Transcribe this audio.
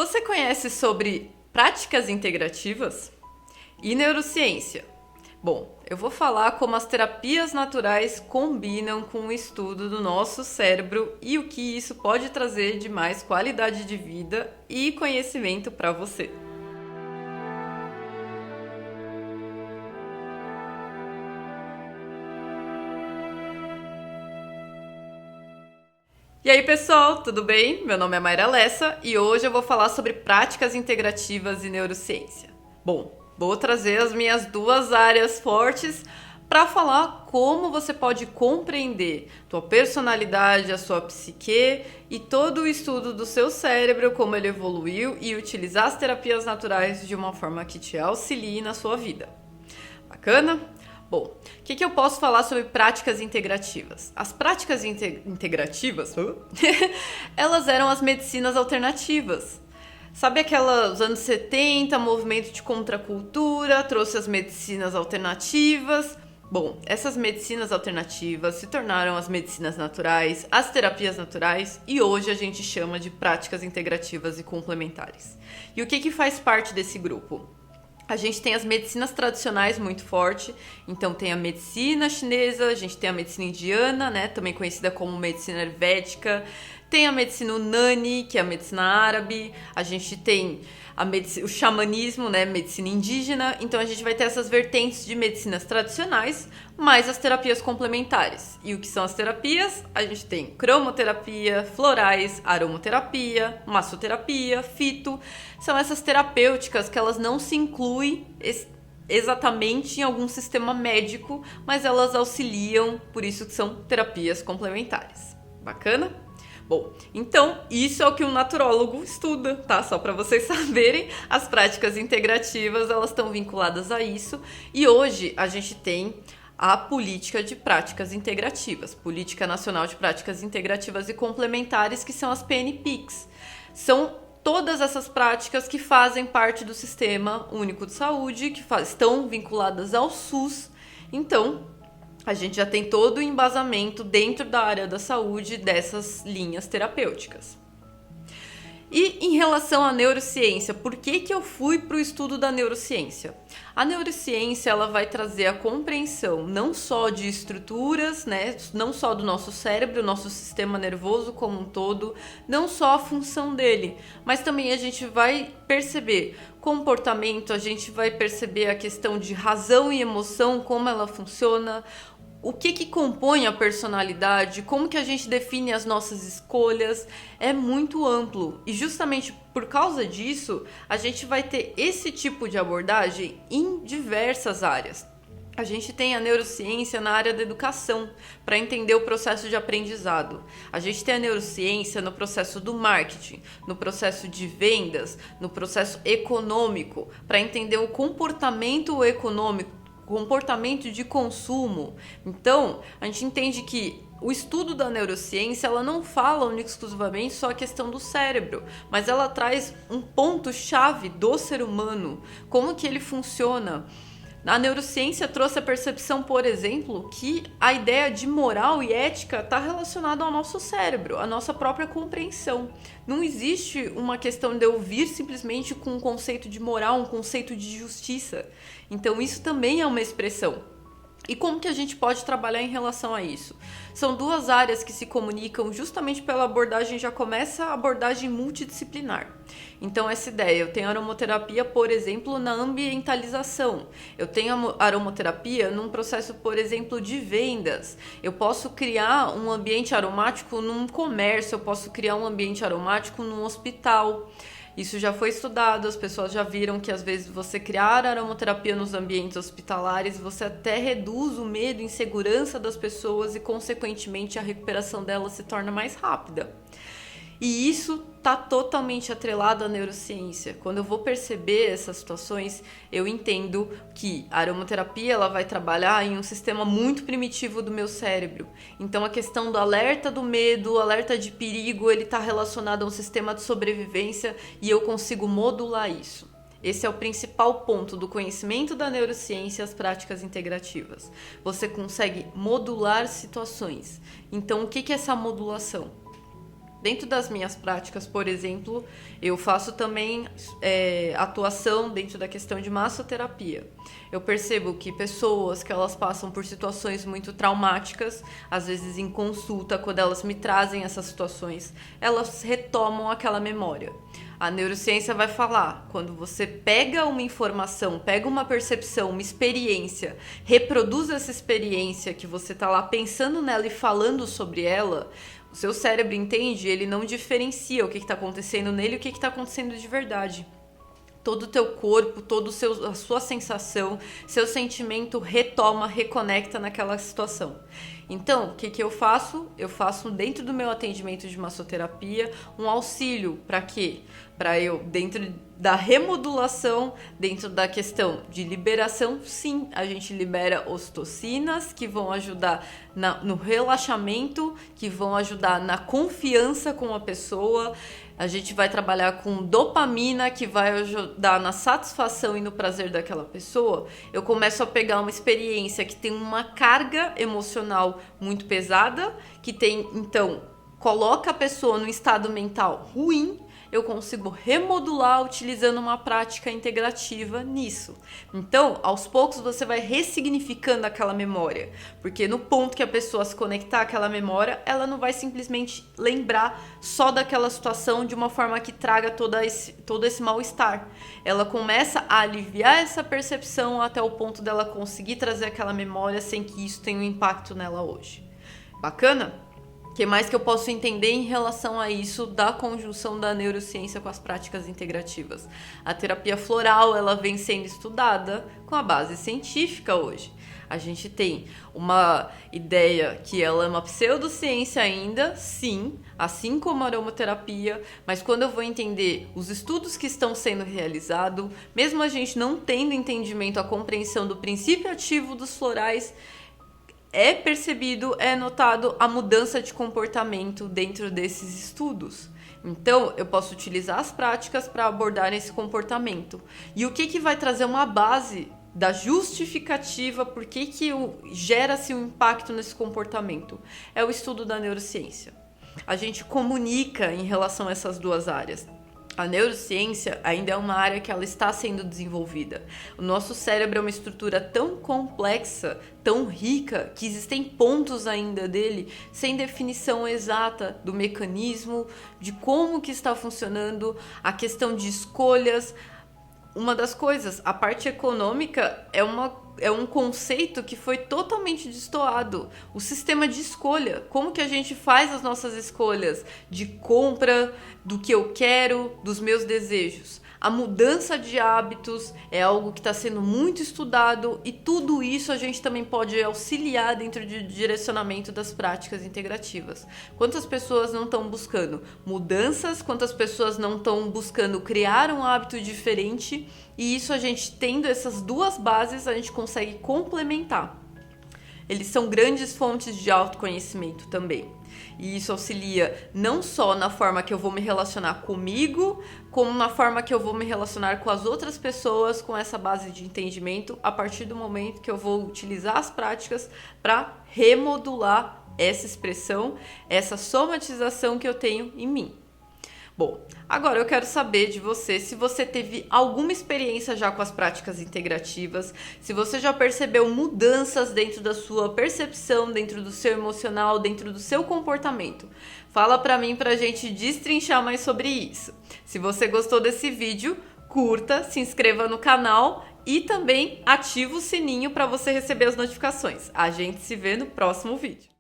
Você conhece sobre práticas integrativas e neurociência? Bom, eu vou falar como as terapias naturais combinam com o estudo do nosso cérebro e o que isso pode trazer de mais qualidade de vida e conhecimento para você. E aí pessoal, tudo bem? Meu nome é Mayra Lessa e hoje eu vou falar sobre práticas integrativas e neurociência. Bom, vou trazer as minhas duas áreas fortes para falar como você pode compreender tua personalidade, a sua psique e todo o estudo do seu cérebro, como ele evoluiu e utilizar as terapias naturais de uma forma que te auxilie na sua vida. Bacana? Bom, o que eu posso falar sobre práticas integrativas? As práticas integrativas, elas eram as medicinas alternativas. Sabe aquelas anos 70, movimento de contracultura, trouxe as medicinas alternativas? Bom, essas medicinas alternativas se tornaram as medicinas naturais, as terapias naturais e hoje a gente chama de práticas integrativas e complementares. E o que faz parte desse grupo? A gente tem as medicinas tradicionais muito forte, então tem a medicina chinesa, a gente tem a medicina indiana, né, também conhecida como medicina ayurvédica, tem a medicina Unani, que é a medicina árabe, a gente tem o xamanismo, né, medicina indígena, então a gente vai ter essas vertentes de medicinas tradicionais, mais as terapias complementares. E o que são as terapias? A gente tem cromoterapia, florais, aromaterapia, massoterapia, fito. São essas terapêuticas que elas não se incluem exatamente em algum sistema médico, mas elas auxiliam, por isso que são terapias complementares. Bacana? Bom, então isso é o que um naturólogo estuda, tá? Só para vocês saberem, as práticas integrativas, elas estão vinculadas a isso. E hoje a gente tem a política de práticas integrativas, Política Nacional de Práticas Integrativas e Complementares, que são as PNPICs. São todas essas práticas que fazem parte do Sistema Único de Saúde, que estão vinculadas ao SUS. Então, a gente já tem todo o embasamento dentro da área da saúde dessas linhas terapêuticas. E em relação à neurociência, por que eu fui para o estudo da neurociência? A neurociência ela vai trazer a compreensão não só de estruturas, né, não só do nosso cérebro, nosso sistema nervoso como um todo, não só a função dele, mas também a gente vai perceber comportamento, a gente vai perceber a questão de razão e emoção, como ela funciona, o que compõe a personalidade, como que a gente define as nossas escolhas, é muito amplo. E justamente por causa disso, a gente vai ter esse tipo de abordagem em diversas áreas. A gente tem a neurociência na área da educação, para entender o processo de aprendizado. A gente tem a neurociência no processo do marketing, no processo de vendas, no processo econômico, para entender o comportamento econômico, comportamento de consumo. Então, a gente entende que o estudo da neurociência, ela não fala única e exclusivamente só a questão do cérebro, mas ela traz um ponto-chave do ser humano, como que ele funciona. A neurociência trouxe a percepção, por exemplo, que a ideia de moral e ética está relacionada ao nosso cérebro, à nossa própria compreensão. Não existe uma questão de eu vir simplesmente com um conceito de moral, um conceito de justiça. Então isso também é uma expressão. E como que a gente pode trabalhar em relação a isso? São duas áreas que se comunicam justamente pela abordagem, já começa a abordagem multidisciplinar. Então essa ideia, eu tenho aromaterapia, por exemplo, na ambientalização. Eu tenho aromaterapia num processo, por exemplo, de vendas. Eu posso criar um ambiente aromático num comércio, eu posso criar um ambiente aromático num hospital. Isso já foi estudado, as pessoas já viram que às vezes você criar aromaterapia nos ambientes hospitalares, você até reduz o medo e insegurança das pessoas e, consequentemente, a recuperação delas se torna mais rápida. E isso está totalmente atrelado à neurociência. Quando eu vou perceber essas situações, eu entendo que a aromaterapia ela vai trabalhar em um sistema muito primitivo do meu cérebro. Então a questão do alerta do medo, o alerta de perigo, ele está relacionado a um sistema de sobrevivência e eu consigo modular isso. Esse é o principal ponto do conhecimento da neurociência e as práticas integrativas. Você consegue modular situações. Então o que é essa modulação? Dentro das minhas práticas, por exemplo, eu faço também atuação dentro da questão de massoterapia. Eu percebo que pessoas que elas passam por situações muito traumáticas, às vezes em consulta, quando elas me trazem essas situações, elas retomam aquela memória. A neurociência vai falar, quando você pega uma informação, pega uma percepção, uma experiência, reproduz essa experiência que você está lá pensando nela e falando sobre ela, o seu cérebro entende, ele não diferencia o que está acontecendo nele e o que está acontecendo de verdade. Todo o teu corpo, toda a sua sensação, seu sentimento retoma, reconecta naquela situação. Então, o que eu faço? Eu faço dentro do meu atendimento de massoterapia um auxílio. Para quê? Para eu, dentro da remodulação, dentro da questão de liberação, sim, a gente libera ocitocinas que vão ajudar no relaxamento, que vão ajudar na confiança com a pessoa. A gente vai trabalhar com dopamina, que vai ajudar na satisfação e no prazer daquela pessoa. Eu começo a pegar uma experiência que tem uma carga emocional muito pesada, que tem, então, coloca a pessoa num estado mental ruim. Eu consigo remodular utilizando uma prática integrativa nisso. Então, aos poucos você vai ressignificando aquela memória, porque no ponto que a pessoa se conectar àquela memória, ela não vai simplesmente lembrar só daquela situação de uma forma que traga todo esse mal-estar. Ela começa a aliviar essa percepção até o ponto dela conseguir trazer aquela memória sem que isso tenha um impacto nela hoje. Bacana? O que mais que eu posso entender em relação a isso da conjunção da neurociência com as práticas integrativas? A terapia floral, ela vem sendo estudada com a base científica hoje. A gente tem uma ideia que ela é uma pseudociência ainda, sim, assim como a aromaterapia, mas quando eu vou entender os estudos que estão sendo realizados, mesmo a gente não tendo entendimento, a compreensão do princípio ativo dos florais, é percebido, é notado a mudança de comportamento dentro desses estudos. Então, eu posso utilizar as práticas para abordar esse comportamento. E o que vai trazer uma base da justificativa por que gera-se um impacto nesse comportamento? É o estudo da neurociência. A gente comunica em relação a essas duas áreas. A neurociência ainda é uma área que ela está sendo desenvolvida. O nosso cérebro é uma estrutura tão complexa, tão rica, que existem pontos ainda dele sem definição exata do mecanismo, de como que está funcionando, a questão de escolhas. Uma das coisas, a parte econômica é um conceito que foi totalmente destoado. O sistema de escolha, como que a gente faz as nossas escolhas de compra, do que eu quero, dos meus desejos. A mudança de hábitos é algo que está sendo muito estudado e tudo isso a gente também pode auxiliar dentro do direcionamento das práticas integrativas. Quantas pessoas não estão buscando mudanças, quantas pessoas não estão buscando criar um hábito diferente, e isso a gente tendo essas duas bases a gente consegue complementar. Eles são grandes fontes de autoconhecimento também. E isso auxilia não só na forma que eu vou me relacionar comigo, como na forma que eu vou me relacionar com as outras pessoas, com essa base de entendimento, a partir do momento que eu vou utilizar as práticas para remodular essa expressão, essa somatização que eu tenho em mim. Bom, agora eu quero saber de você se você teve alguma experiência já com as práticas integrativas, se você já percebeu mudanças dentro da sua percepção, dentro do seu emocional, dentro do seu comportamento. Fala pra mim pra gente destrinchar mais sobre isso. Se você gostou desse vídeo, curta, se inscreva no canal e também ativa o sininho para você receber as notificações. A gente se vê no próximo vídeo.